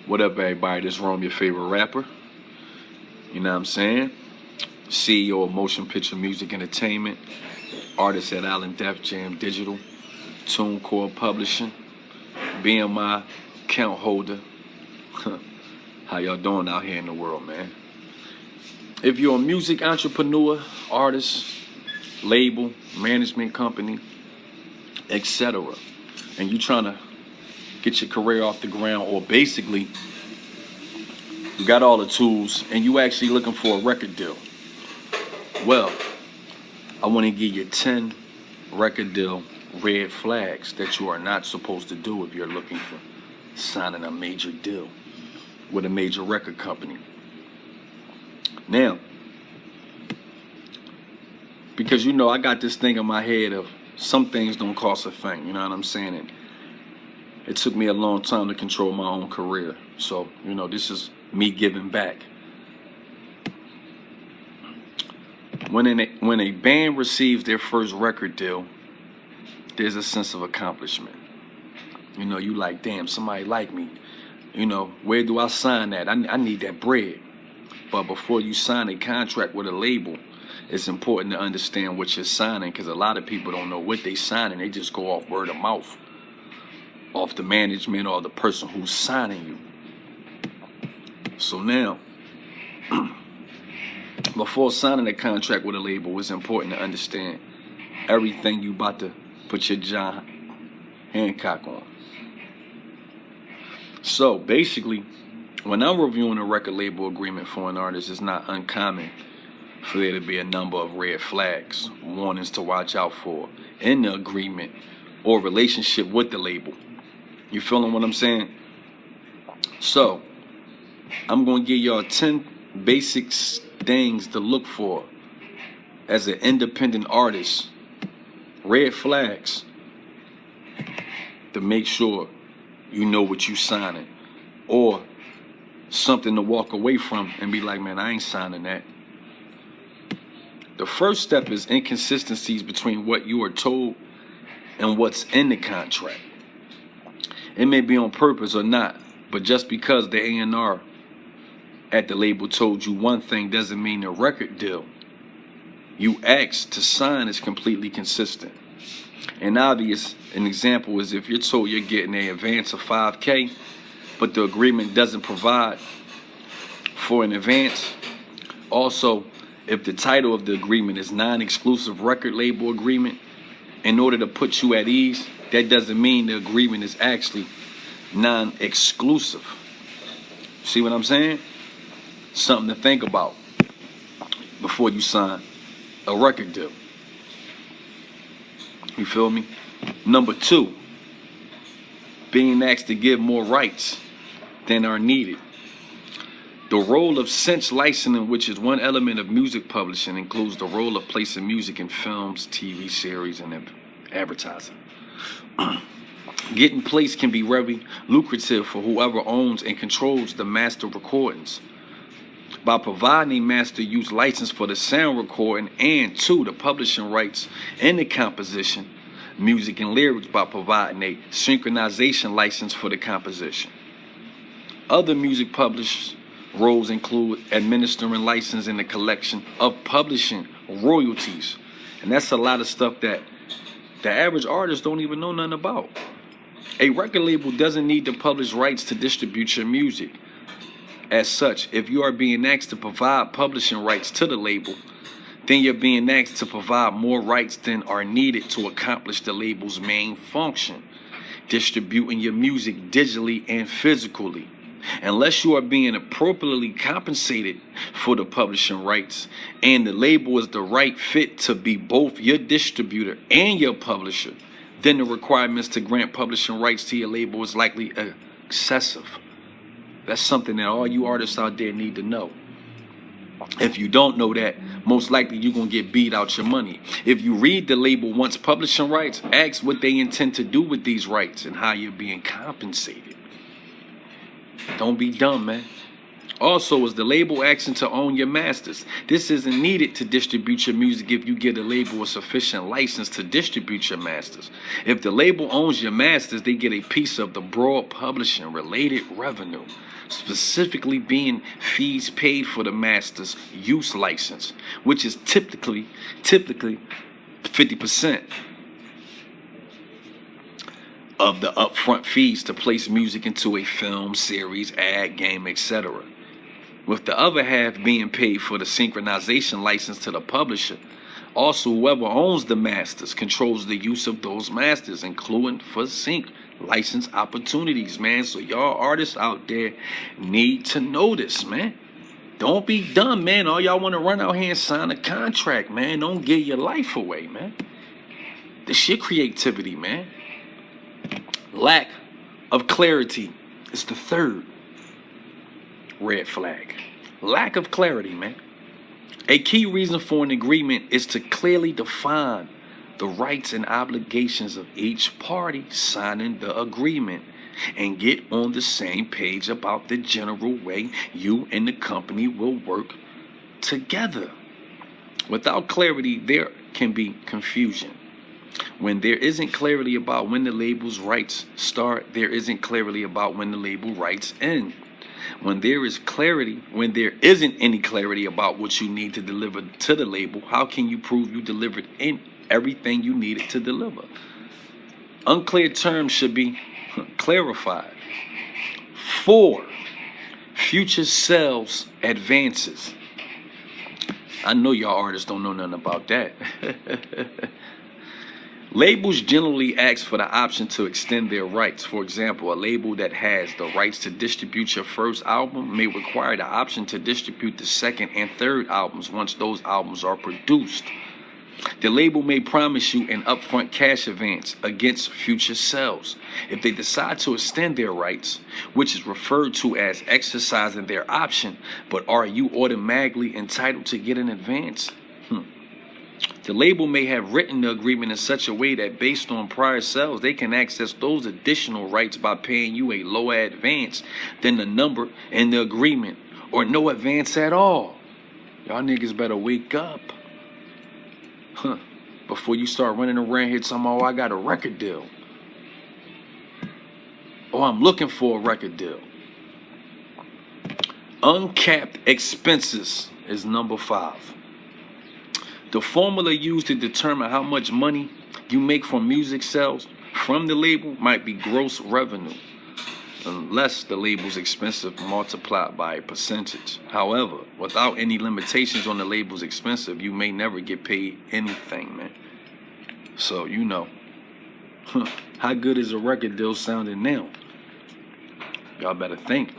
What up, everybody? This is Rome, your favorite rapper. You know what I'm saying? CEO of Motion Picture Music Entertainment, artist at Allen Def Jam Digital, TuneCore Publishing, BMI account holder. How y'all doing out here in the world, man? If you're a music entrepreneur, artist, label, management company, etc., and you trying to get your career off the ground, or basically you got all the tools and you actually looking for a record deal, well, I want to give you 10 record deal red flags that you are not supposed to do if you're looking for signing a major deal with a major record company. Now, because I got this thing in my head of some things don't cost a thing, you know what I'm saying? And it took me a long time to control my own career. So, this is me giving back. When a band receives their first record deal, there's a sense of accomplishment. You like, damn, somebody like me. Where do I sign that? I need that bread. But before you sign a contract with a label, it's important to understand what you're signing, because a lot of people don't know what they signing. They just go off word of mouth, off the management or the person who's signing you. So now, before signing a contract with a label, it's important to understand everything you about to put your John Hancock on. So basically, when I'm reviewing a record label agreement for an artist, it's not uncommon for there to be a number of red flags, warnings to watch out for in the agreement or relationship with the label. You feeling what I'm saying? So, I'm going to give y'all 10 basic things to look for as an independent artist, red flags, to make sure you know what you signing, or something to walk away from and be like, man, I ain't signing that. The first step is inconsistencies between what you are told and what's in the contract. It may be on purpose or not, but just because the A&R at the label told you one thing doesn't mean the record deal you asked to sign is completely consistent. An example is if you're told you're getting an advance of $5,000, but the agreement doesn't provide for an advance. Also, if the title of the agreement is non-exclusive record label agreement, in order to put you at ease, that doesn't mean the agreement is actually non-exclusive. See what I'm saying? Something to think about before you sign a record deal. You feel me? Number 2, being asked to give more rights than are needed. The role of cinch licensing, which is one element of music publishing, includes the role of placing music in films, TV series, and advertising. Getting placed can be very lucrative for whoever owns and controls the master recordings. By providing a master use license for the sound recording and 2, the publishing rights and the composition, music and lyrics, by providing a synchronization license for the composition. Other music publishers' roles include administering license and the collection of publishing royalties. And that's a lot of stuff that the average artist don't even know nothing about. A record label doesn't need to publish rights to distribute your music. As such, if you are being asked to provide publishing rights to the label, then you're being asked to provide more rights than are needed to accomplish the label's main function, distributing your music digitally and physically. Unless you are being appropriately compensated for the publishing rights and the label is the right fit to be both your distributor and your publisher, then the requirements to grant publishing rights to your label is likely excessive. That's something that all you artists out there need to know. If you don't know that, most likely you're going to get beat out your money. If you read the label wants publishing rights, ask what they intend to do with these rights and how you're being compensated. Don't be dumb, man. Also, is the label action to own your masters. This isn't needed to distribute your music if you get a label a sufficient license to distribute your masters. If the label owns your masters, they get a piece of the broad publishing related revenue, specifically being fees paid for the master's use license, which is typically 50% of the upfront fees to place music into a film, series, ad, game, etc., with the other half being paid for the synchronization license to the publisher. Also, whoever owns the masters controls the use of those masters, including for sync license opportunities, man. So y'all artists out there need to know this, man. Don't be dumb, man. All y'all want to run out here and sign a contract, man. Don't give your life away, man. This your creativity, man. Lack of clarity is the third red flag. Lack of clarity, man. A key reason for an agreement is to clearly define the rights and obligations of each party signing the agreement and get on the same page about the general way you and the company will work together. Without clarity, there can be confusion. When there isn't clarity about when the label's rights start, there isn't clarity about when the label rights end. When there isn't any clarity about what you need to deliver to the label, how can you prove you delivered in everything you needed to deliver? Unclear terms should be clarified. 4, future sales advances. I know y'all artists don't know nothing about that. Labels generally ask for the option to extend their rights. For example, a label that has the rights to distribute your first album may require the option to distribute the second and third albums once those albums are produced. The label may promise you an upfront cash advance against future sales. If they decide to extend their rights, which is referred to as exercising their option, but are you automatically entitled to get an advance? The label may have written the agreement in such a way that based on prior sales, they can access those additional rights by paying you a lower advance than the number in the agreement, or no advance at all. Y'all niggas better wake up. Before you start running around here talking about, oh, I got a record deal. Oh, I'm looking for a record deal. Uncapped expenses is number 5. The formula used to determine how much money you make from music sales from the label might be gross revenue, unless the label's expensive multiplied by a percentage. However, without any limitations on the label's expensive, you may never get paid anything, man. So, you know, how good is a record deal sounding now? Y'all better think.